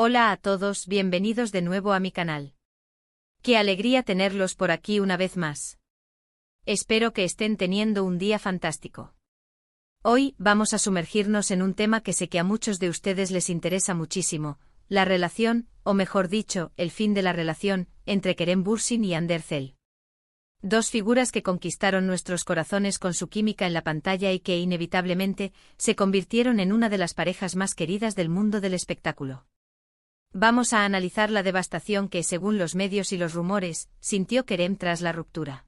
Hola a todos, bienvenidos de nuevo a mi canal. Qué alegría tenerlos por aquí una vez más. Espero que estén teniendo un día fantástico. Hoy vamos a sumergirnos en un tema que sé que a muchos de ustedes les interesa muchísimo, la relación, o mejor dicho, el fin de la relación, entre Kerem Bürsin y Hande Erçel. Dos figuras que conquistaron nuestros corazones con su química en la pantalla y que inevitablemente se convirtieron en una de las parejas más queridas del mundo del espectáculo. Vamos a analizar la devastación que, según los medios y los rumores, sintió Kerem tras la ruptura.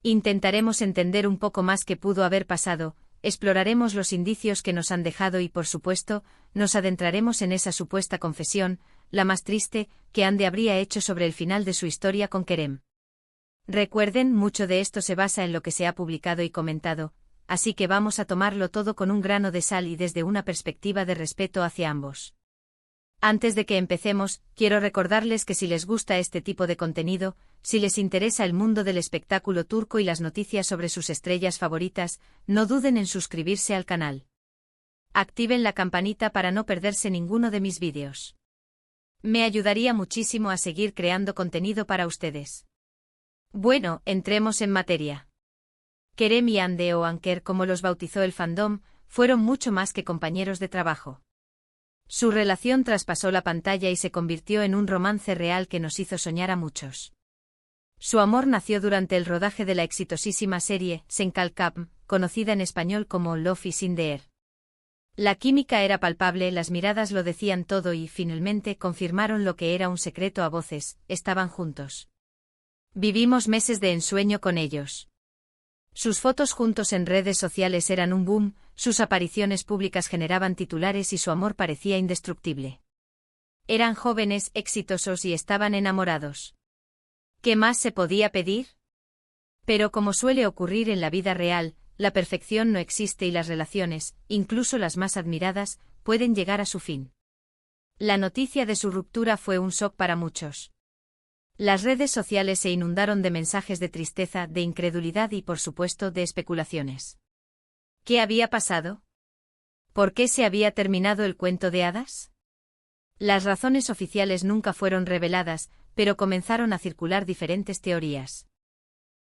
Intentaremos entender un poco más qué pudo haber pasado, exploraremos los indicios que nos han dejado y, por supuesto, nos adentraremos en esa supuesta confesión, la más triste, que Hande habría hecho sobre el final de su historia con Kerem. Recuerden, mucho de esto se basa en lo que se ha publicado y comentado, así que vamos a tomarlo todo con un grano de sal y desde una perspectiva de respeto hacia ambos. Antes de que empecemos, quiero recordarles que si les gusta este tipo de contenido, si les interesa el mundo del espectáculo turco y las noticias sobre sus estrellas favoritas, no duden en suscribirse al canal. Activen la campanita para no perderse ninguno de mis vídeos. Me ayudaría muchísimo a seguir creando contenido para ustedes. Bueno, entremos en materia. Kerem y Hande, o Anker como los bautizó el fandom, fueron mucho más que compañeros de trabajo. Su relación traspasó la pantalla y se convirtió en un romance real que nos hizo soñar a muchos. Su amor nació durante el rodaje de la exitosísima serie Sen Kalkam, conocida en español como Love is in the Air. La química era palpable, las miradas lo decían todo y, finalmente, confirmaron lo que era un secreto a voces: estaban juntos. Vivimos meses de ensueño con ellos. Sus fotos juntos en redes sociales eran un boom, sus apariciones públicas generaban titulares y su amor parecía indestructible. Eran jóvenes, exitosos y estaban enamorados. ¿Qué más se podía pedir? Pero como suele ocurrir en la vida real, la perfección no existe y las relaciones, incluso las más admiradas, pueden llegar a su fin. La noticia de su ruptura fue un shock para muchos. Las redes sociales se inundaron de mensajes de tristeza, de incredulidad y, por supuesto, de especulaciones. ¿Qué había pasado? ¿Por qué se había terminado el cuento de hadas? Las razones oficiales nunca fueron reveladas, pero comenzaron a circular diferentes teorías.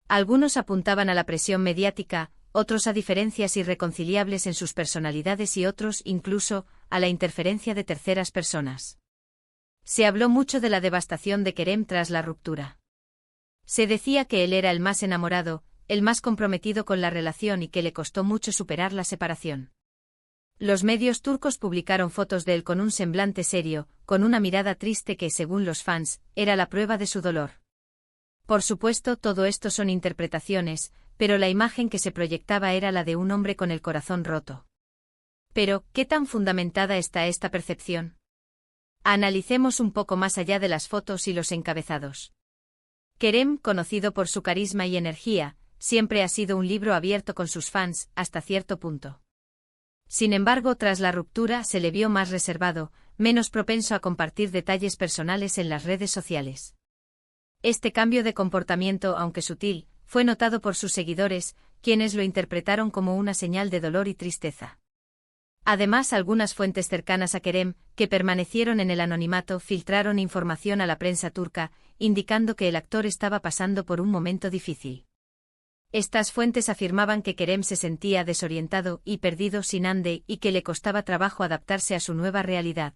Algunos apuntaban a la presión mediática, otros a diferencias irreconciliables en sus personalidades y otros, incluso, a la interferencia de terceras personas. Se habló mucho de la devastación de Kerem tras la ruptura. Se decía que él era el más enamorado, el más comprometido con la relación y que le costó mucho superar la separación. Los medios turcos publicaron fotos de él con un semblante serio, con una mirada triste que, según los fans, era la prueba de su dolor. Por supuesto, todo esto son interpretaciones, pero la imagen que se proyectaba era la de un hombre con el corazón roto. Pero, ¿qué tan fundamentada está esta percepción? Analicemos un poco más allá de las fotos y los encabezados. Kerem, conocido por su carisma y energía, siempre ha sido un libro abierto con sus fans, hasta cierto punto. Sin embargo, tras la ruptura se le vio más reservado, menos propenso a compartir detalles personales en las redes sociales. Este cambio de comportamiento, aunque sutil, fue notado por sus seguidores, quienes lo interpretaron como una señal de dolor y tristeza. Además, algunas fuentes cercanas a Kerem, que permanecieron en el anonimato, filtraron información a la prensa turca, indicando que el actor estaba pasando por un momento difícil. Estas fuentes afirmaban que Kerem se sentía desorientado y perdido sin Hande y que le costaba trabajo adaptarse a su nueva realidad.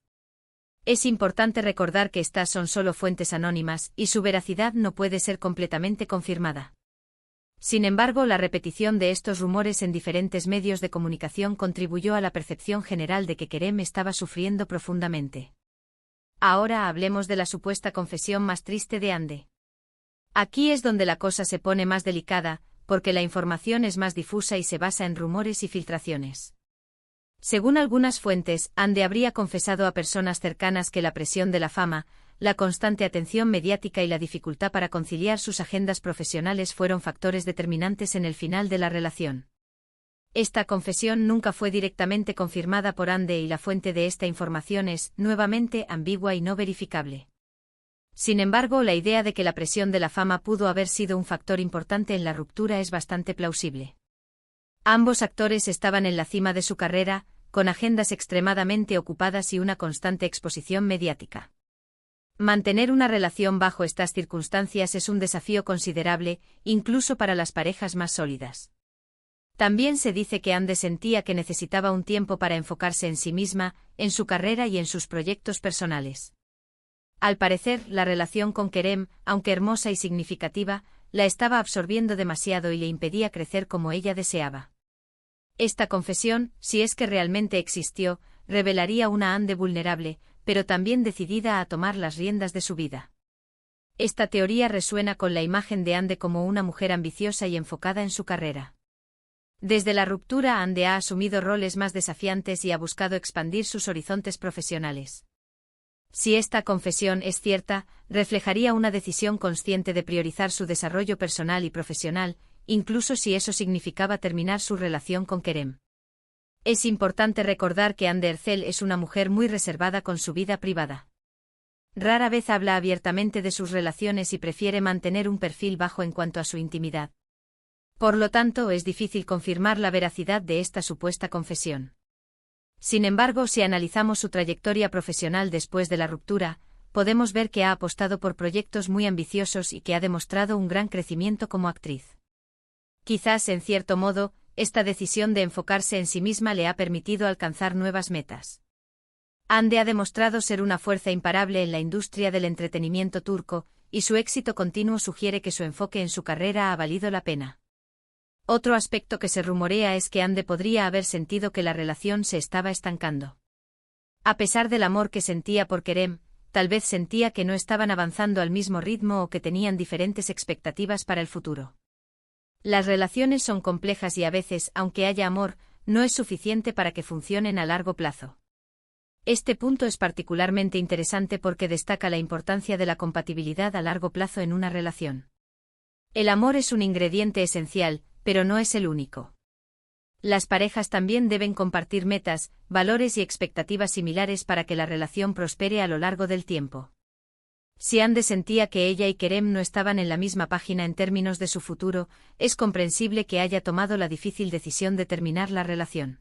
Es importante recordar que estas son solo fuentes anónimas y su veracidad no puede ser completamente confirmada. Sin embargo, la repetición de estos rumores en diferentes medios de comunicación contribuyó a la percepción general de que Kerem estaba sufriendo profundamente. Ahora hablemos de la supuesta confesión más triste de Hande. Aquí es donde la cosa se pone más delicada, porque la información es más difusa y se basa en rumores y filtraciones. Según algunas fuentes, Hande habría confesado a personas cercanas que la presión de la fama, la constante atención mediática y la dificultad para conciliar sus agendas profesionales fueron factores determinantes en el final de la relación. Esta confesión nunca fue directamente confirmada por Hande y la fuente de esta información es, nuevamente, ambigua y no verificable. Sin embargo, la idea de que la presión de la fama pudo haber sido un factor importante en la ruptura es bastante plausible. Ambos actores estaban en la cima de su carrera, con agendas extremadamente ocupadas y una constante exposición mediática. Mantener una relación bajo estas circunstancias es un desafío considerable, incluso para las parejas más sólidas. También se dice que Ande sentía que necesitaba un tiempo para enfocarse en sí misma, en su carrera y en sus proyectos personales. Al parecer, la relación con Kerem, aunque hermosa y significativa, la estaba absorbiendo demasiado y le impedía crecer como ella deseaba. Esta confesión, si es que realmente existió, revelaría una Ande vulnerable, pero también decidida a tomar las riendas de su vida. Esta teoría resuena con la imagen de Ande como una mujer ambiciosa y enfocada en su carrera. Desde la ruptura, Ande ha asumido roles más desafiantes y ha buscado expandir sus horizontes profesionales. Si esta confesión es cierta, reflejaría una decisión consciente de priorizar su desarrollo personal y profesional, incluso si eso significaba terminar su relación con Kerem. Es importante recordar que Ande Erçel es una mujer muy reservada con su vida privada. Rara vez habla abiertamente de sus relaciones y prefiere mantener un perfil bajo en cuanto a su intimidad. Por lo tanto, es difícil confirmar la veracidad de esta supuesta confesión. Sin embargo, si analizamos su trayectoria profesional después de la ruptura, podemos ver que ha apostado por proyectos muy ambiciosos y que ha demostrado un gran crecimiento como actriz. Quizás, en cierto modo, esta decisión de enfocarse en sí misma le ha permitido alcanzar nuevas metas. Ande ha demostrado ser una fuerza imparable en la industria del entretenimiento turco, y su éxito continuo sugiere que su enfoque en su carrera ha valido la pena. Otro aspecto que se rumorea es que Ande podría haber sentido que la relación se estaba estancando. A pesar del amor que sentía por Kerem, tal vez sentía que no estaban avanzando al mismo ritmo o que tenían diferentes expectativas para el futuro. Las relaciones son complejas y a veces, aunque haya amor, no es suficiente para que funcionen a largo plazo. Este punto es particularmente interesante porque destaca la importancia de la compatibilidad a largo plazo en una relación. El amor es un ingrediente esencial, pero no es el único. Las parejas también deben compartir metas, valores y expectativas similares para que la relación prospere a lo largo del tiempo. Si Ande sentía que ella y Kerem no estaban en la misma página en términos de su futuro, es comprensible que haya tomado la difícil decisión de terminar la relación.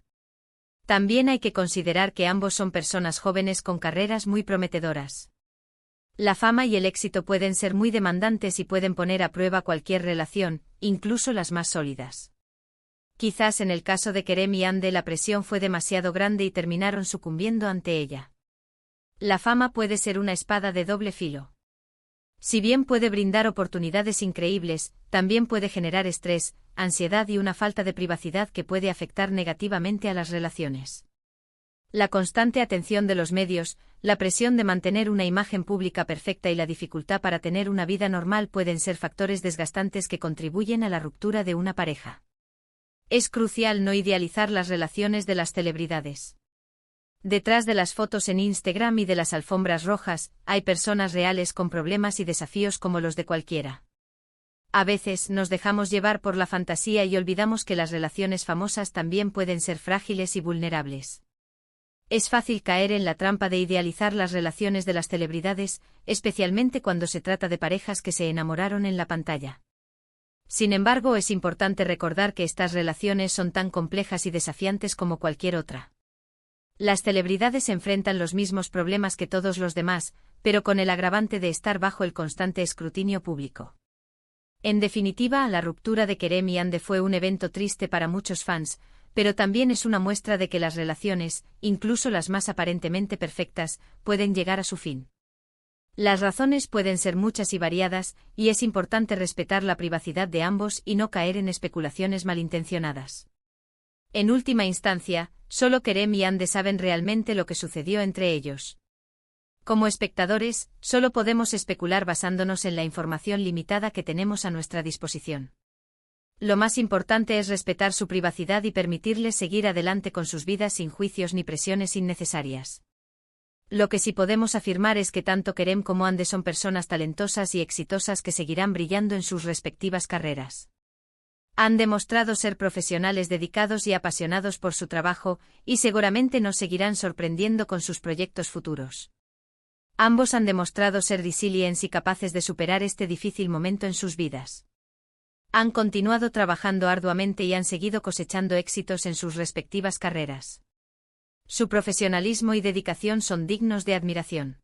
También hay que considerar que ambos son personas jóvenes con carreras muy prometedoras. La fama y el éxito pueden ser muy demandantes y pueden poner a prueba cualquier relación, incluso las más sólidas. Quizás en el caso de Kerem y Ande la presión fue demasiado grande y terminaron sucumbiendo ante ella. La fama puede ser una espada de doble filo. Si bien puede brindar oportunidades increíbles, también puede generar estrés, ansiedad y una falta de privacidad que puede afectar negativamente a las relaciones. La constante atención de los medios, la presión de mantener una imagen pública perfecta y la dificultad para tener una vida normal pueden ser factores desgastantes que contribuyen a la ruptura de una pareja. Es crucial no idealizar las relaciones de las celebridades. Detrás de las fotos en Instagram y de las alfombras rojas, hay personas reales con problemas y desafíos como los de cualquiera. A veces nos dejamos llevar por la fantasía y olvidamos que las relaciones famosas también pueden ser frágiles y vulnerables. Es fácil caer en la trampa de idealizar las relaciones de las celebridades, especialmente cuando se trata de parejas que se enamoraron en la pantalla. Sin embargo, es importante recordar que estas relaciones son tan complejas y desafiantes como cualquier otra. Las celebridades enfrentan los mismos problemas que todos los demás, pero con el agravante de estar bajo el constante escrutinio público. En definitiva, la ruptura de Kerem y Ande fue un evento triste para muchos fans, pero también es una muestra de que las relaciones, incluso las más aparentemente perfectas, pueden llegar a su fin. Las razones pueden ser muchas y variadas, y es importante respetar la privacidad de ambos y no caer en especulaciones malintencionadas. En última instancia, solo Kerem y Ande saben realmente lo que sucedió entre ellos. Como espectadores, solo podemos especular basándonos en la información limitada que tenemos a nuestra disposición. Lo más importante es respetar su privacidad y permitirles seguir adelante con sus vidas sin juicios ni presiones innecesarias. Lo que sí podemos afirmar es que tanto Kerem como Ande son personas talentosas y exitosas que seguirán brillando en sus respectivas carreras. Han demostrado ser profesionales dedicados y apasionados por su trabajo, y seguramente nos seguirán sorprendiendo con sus proyectos futuros. Ambos han demostrado ser resilientes y capaces de superar este difícil momento en sus vidas. Han continuado trabajando arduamente y han seguido cosechando éxitos en sus respectivas carreras. Su profesionalismo y dedicación son dignos de admiración.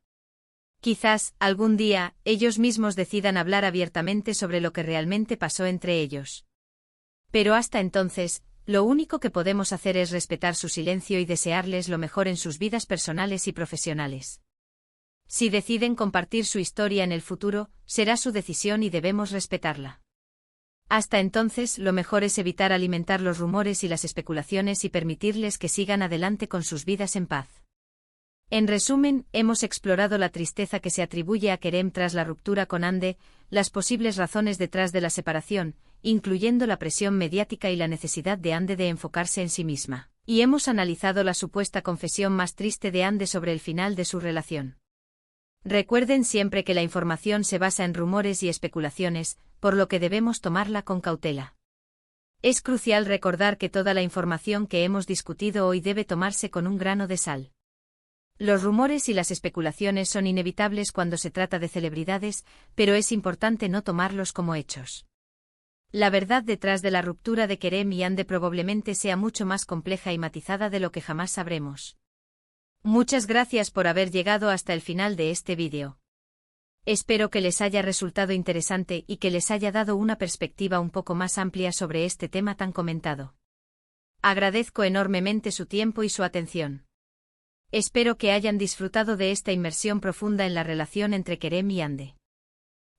Quizás, algún día, ellos mismos decidan hablar abiertamente sobre lo que realmente pasó entre ellos. Pero hasta entonces, lo único que podemos hacer es respetar su silencio y desearles lo mejor en sus vidas personales y profesionales. Si deciden compartir su historia en el futuro, será su decisión y debemos respetarla. Hasta entonces, lo mejor es evitar alimentar los rumores y las especulaciones y permitirles que sigan adelante con sus vidas en paz. En resumen, hemos explorado la tristeza que se atribuye a Kerem tras la ruptura con Hande, las posibles razones detrás de la separación, incluyendo la presión mediática y la necesidad de Hande de enfocarse en sí misma, y hemos analizado la supuesta confesión más triste de Hande sobre el final de su relación. Recuerden siempre que la información se basa en rumores y especulaciones, por lo que debemos tomarla con cautela. Es crucial recordar que toda la información que hemos discutido hoy debe tomarse con un grano de sal. Los rumores y las especulaciones son inevitables cuando se trata de celebridades, pero es importante no tomarlos como hechos. La verdad detrás de la ruptura de Kerem y Hande probablemente sea mucho más compleja y matizada de lo que jamás sabremos. Muchas gracias por haber llegado hasta el final de este vídeo. Espero que les haya resultado interesante y que les haya dado una perspectiva un poco más amplia sobre este tema tan comentado. Agradezco enormemente su tiempo y su atención. Espero que hayan disfrutado de esta inmersión profunda en la relación entre Kerem y Hande.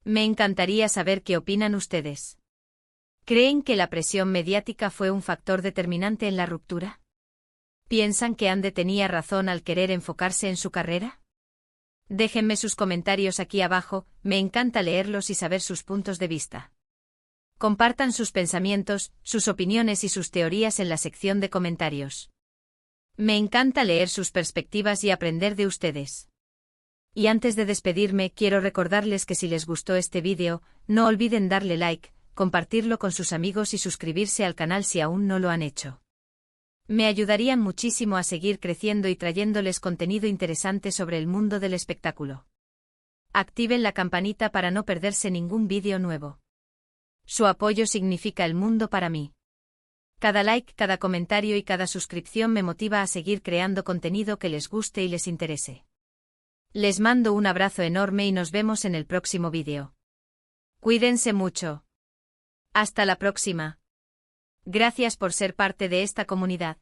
Me encantaría saber qué opinan ustedes. ¿Creen que la presión mediática fue un factor determinante en la ruptura? ¿Piensan que Hande tenía razón al querer enfocarse en su carrera? Déjenme sus comentarios aquí abajo, me encanta leerlos y saber sus puntos de vista. Compartan sus pensamientos, sus opiniones y sus teorías en la sección de comentarios. Me encanta leer sus perspectivas y aprender de ustedes. Y antes de despedirme, quiero recordarles que si les gustó este vídeo, no olviden darle like, compartirlo con sus amigos y suscribirse al canal si aún no lo han hecho. Me ayudarían muchísimo a seguir creciendo y trayéndoles contenido interesante sobre el mundo del espectáculo. Activen la campanita para no perderse ningún vídeo nuevo. Su apoyo significa el mundo para mí. Cada like, cada comentario y cada suscripción me motiva a seguir creando contenido que les guste y les interese. Les mando un abrazo enorme y nos vemos en el próximo vídeo. Cuídense mucho. Hasta la próxima. Gracias por ser parte de esta comunidad.